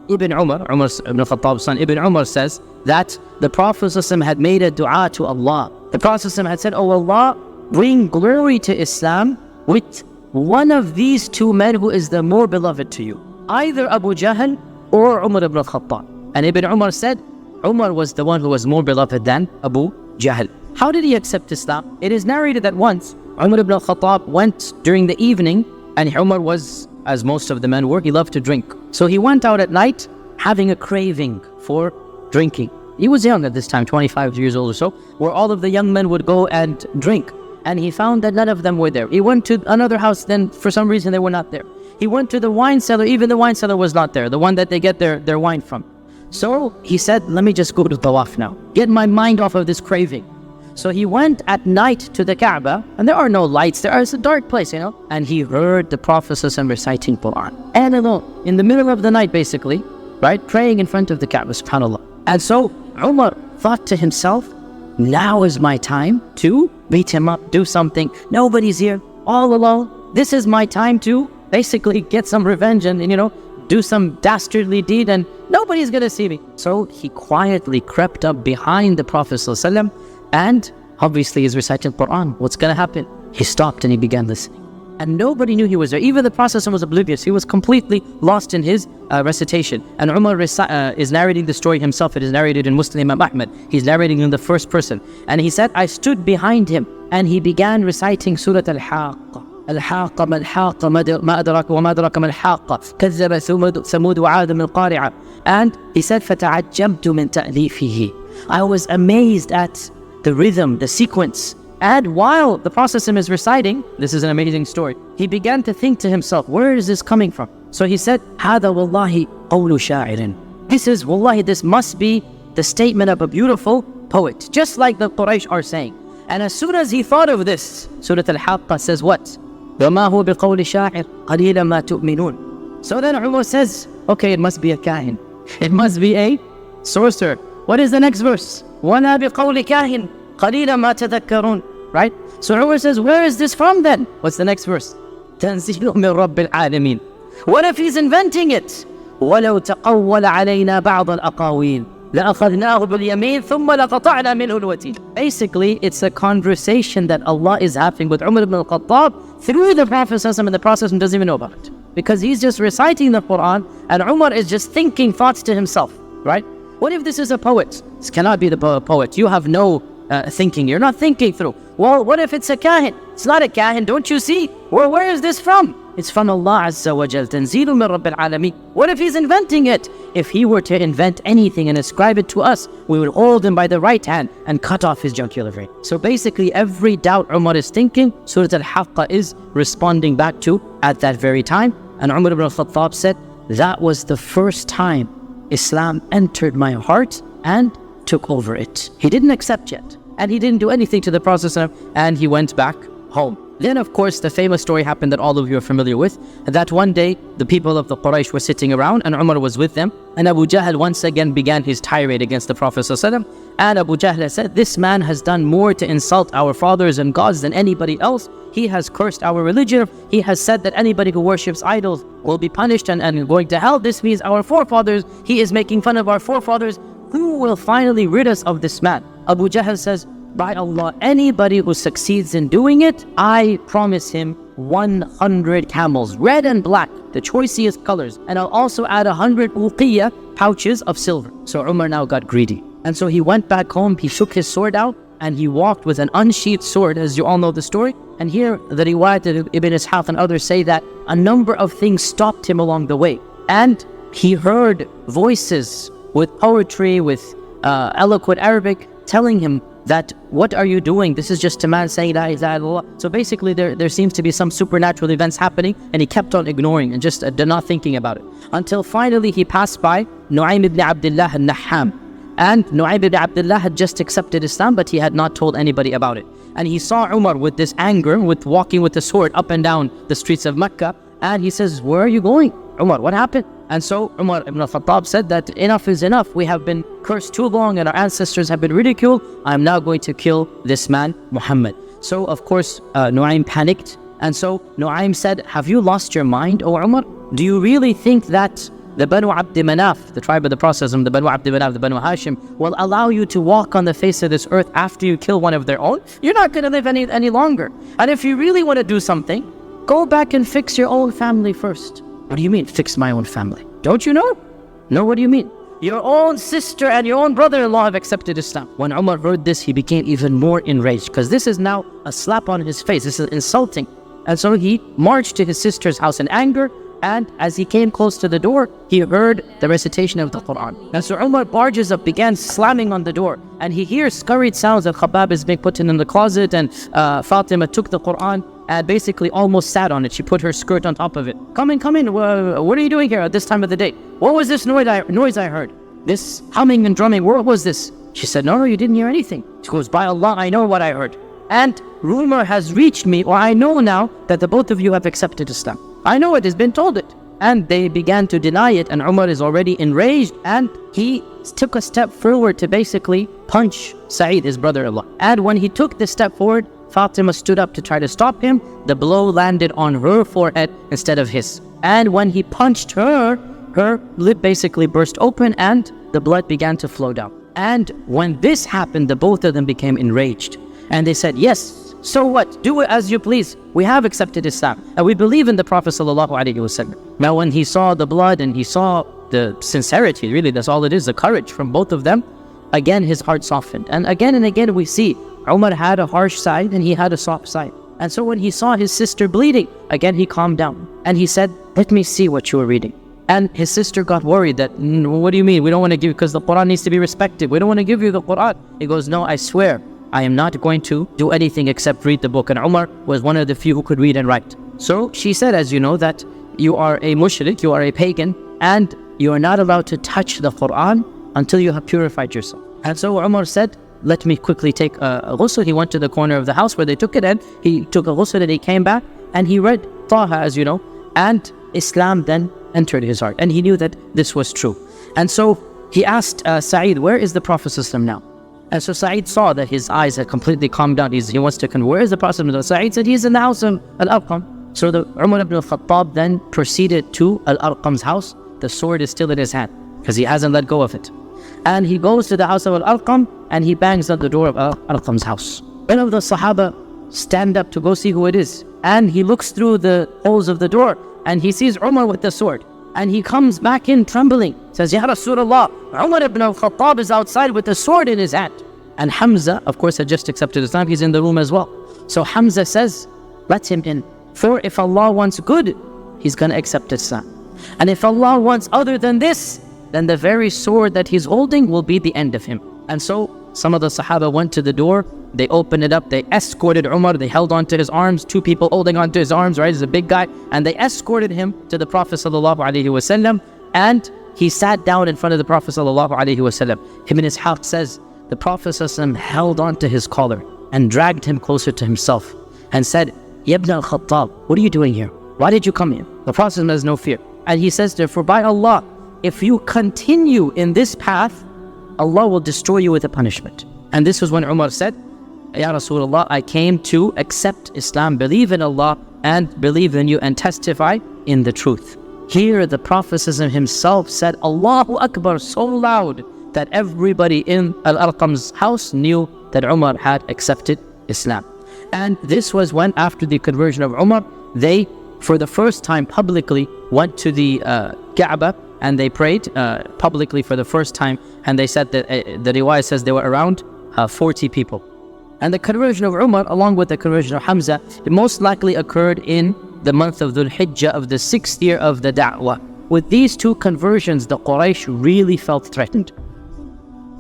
Umar ibn al-Khattab's son, Ibn Umar says that the Prophet ﷺ had made a dua to Allah. The Prophet ﷺ had said, "Oh Allah, bring glory to Islam with one of these two men who is the more beloved to you, either Abu Jahl or Umar ibn al-Khattab." And Ibn Umar said, Umar was the one who was more beloved than Abu Jahl. How did he accept Islam? It is narrated that once Umar ibn al-Khattab went during the evening, and Umar was, as most of the men were, he loved to drink. So he went out at night having a craving for drinking. He was young at this time, 25 years old or so, where all of the young men would go and drink. And he found that none of them were there. He went to another house, then for some reason they were not there. He went to the wine cellar, even the wine cellar was not there, the one that they get their wine from. So he said, let me just go to Tawaf now, get my mind off of this craving. So he went at night to the Kaaba, and there are no lights, it's a dark place, and he heard the Prophet ﷺ reciting Quran. And alone, in the middle of the night basically, right, praying in front of the Kaaba, subhanAllah. And so Umar thought to himself, now is my time to beat him up, do something. Nobody's here, all alone. This is my time to basically get some revenge and do some dastardly deed, and nobody's gonna see me. So he quietly crept up behind the Prophet ﷺ, and obviously he's reciting Quran. What's gonna happen? He stopped and he began listening. And nobody knew he was there. Even the Prophet ﷺ was oblivious. He was completely lost in his recitation. And Umar is narrating the story himself. It is narrated in Muslim Imam Ahmad. He's narrating in the first person. And he said, I stood behind him, and he began reciting Surah Al-Haqqah. الحاقة ما الحاقة ما أدراك وما أدراك ما الحاقة كذب ثمود وعاد من القارعة. And he said فتعجبت من تأليفه. I was amazed at the rhythm, the sequence. And while the Prophet is reciting, this is an amazing story, he began to think to himself, where is this coming from? So he said, هذا والله قول شاعر. This is, wallahi, this must be the statement of a beautiful poet, just like the Quraysh are saying. And as soon as he thought of this, Surah Al-Haqqah says what? وَمَا هُوَ بِقَوْلِ شَاعِرٍ قَلِيلًا مَا تُؤْمِنُونَ. So then Umar says, okay, it must be a kahin. It must be a sorcerer. What is the next verse? وَلَا بِقَوْلِ كَاهِنٍ قَلِيلًا مَا تَذَكَّرُونَ. Right? So Umar says, where is this from then? What's the next verse? تَنزِيلٌ مِّن رَبِّ الْعَالَمِينَ. What if he's inventing it? وَلَوْ تَقَوَّلَ عَلَيْنَا بَعْضَ الْأَقَاوِيلِ لَأَخَذْنَاهُ بِالْيَمِينِ ثُمَّ لَقَطَعْنَا مِنْهُ الْوَتِينَ. Basically, it's a conversation that Allah is having with Umar ibn al-Khattab through the Prophet ﷺ, and the Prophet doesn't even know about it. Because he's just reciting the Quran, and Umar is just thinking thoughts to himself, right? What if this is a poet? This cannot be the poet. You have no thinking. You're not thinking through. Well, what if it's a kahin? It's not a kahin. Don't you see? Where is this from? It's from Allah Azza wa Jal. تنزيل من رب العالمين. What if he's inventing it? If he were to invent anything and ascribe it to us, we would hold him by the right hand and cut off his jugular vein. So basically, every doubt Umar is thinking, Surah Al-Haqqah is responding back to at that very time. And Umar ibn al-Khattab said, that was the first time Islam entered my heart and took over it. He didn't accept yet, and he didn't do anything to the Prophet, and he went back home. Then, of course, the famous story happened that all of you are familiar with, that one day the people of the Quraysh were sitting around and Umar was with them, and Abu Jahl once again began his tirade against the Prophet ﷺ. And Abu Jahl said, this man has done more to insult our fathers and gods than anybody else. He has cursed our religion. He has said that anybody who worships idols will be punished and going to hell. This means our forefathers. He is making fun of our forefathers. Who will finally rid us of this man? Abu Jahl says, by Allah, anybody who succeeds in doing it, I promise him 100 camels, red and black, the choicest colors. And I'll also add 100 uqiyah, pouches of silver. So Umar now got greedy. And so he went back home, he shook his sword out, and he walked with an unsheathed sword, as you all know the story. And here, the riwayat of Ibn Ishaq and others say that a number of things stopped him along the way. And he heard voices with poetry, with eloquent Arabic, telling him that, what are you doing? This is just a man saying La ilaha illallah. So basically there seems to be some supernatural events happening, and he kept on ignoring and just not thinking about it. Until finally he passed by Nu'aym ibn Abdullah al-Nahham. And Nu'aym ibn Abdullah had just accepted Islam, but he had not told anybody about it. And he saw Umar with this anger, with walking with the sword up and down the streets of Mecca. And he says, where are you going? Umar, what happened? And so Umar ibn al-Khattab said that enough is enough. We have been cursed too long and our ancestors have been ridiculed. I'm now going to kill this man, Muhammad. So of course, Nu'aym panicked. And so Nu'aym said, have you lost your mind, O Umar? Do you really think that the Banu Abd Manaf, the tribe of the Prophet, the Banu Abd Manaf, the Banu Hashim, will allow you to walk on the face of this earth after you kill one of their own, you're not going to live any longer. And if you really want to do something, go back and fix your own family first. What do you mean, fix my own family? Don't you know? No, what do you mean? Your own sister and your own brother-in-law have accepted Islam. When Umar heard this, he became even more enraged, because this is now a slap on his face. This is insulting. And so he marched to his sister's house in anger, and as he came close to the door, he heard the recitation of the Quran. And so Umar barges up, began slamming on the door, and he hears scurried sounds. Al-Khattab is being put in the closet, and Fatima took the Quran and basically almost sat on it. She put her skirt on top of it. Come in, come in. What are you doing here at this time of the day? What was this noise I heard? This humming and drumming, what was this? She said, no, you didn't hear anything. She goes, by Allah, I know what I heard. And rumor has reached me, or I know now that the both of you have accepted Islam. I know it has been told it. And they began to deny it, and Umar is already enraged, and he took a step forward to basically punch Sa'id, his brother-in-law. And when he took this step forward, Fatima stood up to try to stop him. The blow landed on her forehead instead of his. And when he punched her, her lip basically burst open and the blood began to flow down. And when this happened, the both of them became enraged. And they said, yes, so what? Do it as you please. We have accepted Islam and we believe in the Prophet ﷺ. Now when he saw the blood and he saw the sincerity, really that's all it is, the courage from both of them, again his heart softened. And again we see Umar had a harsh side and he had a soft side. And so when he saw his sister bleeding, again he calmed down. And he said, let me see what you are reading. And his sister got worried that, what do you mean? We don't want to give, because the Quran needs to be respected. We don't want to give you the Quran. He goes, no, I swear, I am not going to do anything except read the book. And Umar was one of the few who could read and write. So she said, as you know, that you are a mushrik, you are a pagan, and you are not allowed to touch the Quran until you have purified yourself. And so Umar said, let me quickly take a ghusl. He went to the corner of the house where they took it, and he took a ghusl and he came back and he read Taha, as you know, and Islam then entered his heart, and he knew that this was true. And so he asked Sa'id, where is the Prophet ﷺ now? And so Sa'id saw that his eyes had completely calmed down. He wants to where is the Prophet ﷺ? Sa'id said, he's in the house of al-Arqam. So the Umar ibn al-Khattab then proceeded to al-Arqam's house. The sword is still in his hand because he hasn't let go of it. And he goes to the house of al-Arqam and he bangs on the door of al-Arqam's house. One of the Sahaba stand up to go see who it is, and he looks through the holes of the door and he sees Umar with the sword. And he comes back in trembling, says, Ya Rasulullah, Umar ibn al-Khattab is outside with the sword in his hand. And Hamza, of course, had just accepted Islam. He's in the room as well. So Hamza says, let him in. For if Allah wants good, he's going to accept Islam. And if Allah wants other than this, then the very sword that he's holding will be the end of him. And so some of the Sahaba went to the door. They opened it up. They escorted Umar. They held onto his arms. Two people holding onto his arms, right? He's a big guy. And they escorted him to the Prophet ﷺ. And he sat down in front of the Prophet ﷺ. Ibn Ishaq says, the Prophet ﷺ held onto his collar and dragged him closer to himself and said, Ya ibn al-Khattab, what are you doing here? Why did you come here? The Prophet ﷺ has no fear. And he says, therefore, by Allah, if you continue in this path, Allah will destroy you with a punishment. And this was when Umar said, Ya Rasulullah, I came to accept Islam, believe in Allah, and believe in you, and testify in the truth. Here the Prophet himself said, Allahu Akbar, so loud that everybody in Al-Arqam's house knew that Umar had accepted Islam. And this was when, after the conversion of Umar, they, for the first time publicly, went to the Kaaba and they prayed publicly for the first time. And they said that the riwayah says there were around 40 people. And the conversion of Umar, along with the conversion of Hamza, it most likely occurred in the month of Dhul Hijjah of the 6th year of the Da'wah. With these two conversions, the Quraysh really felt threatened.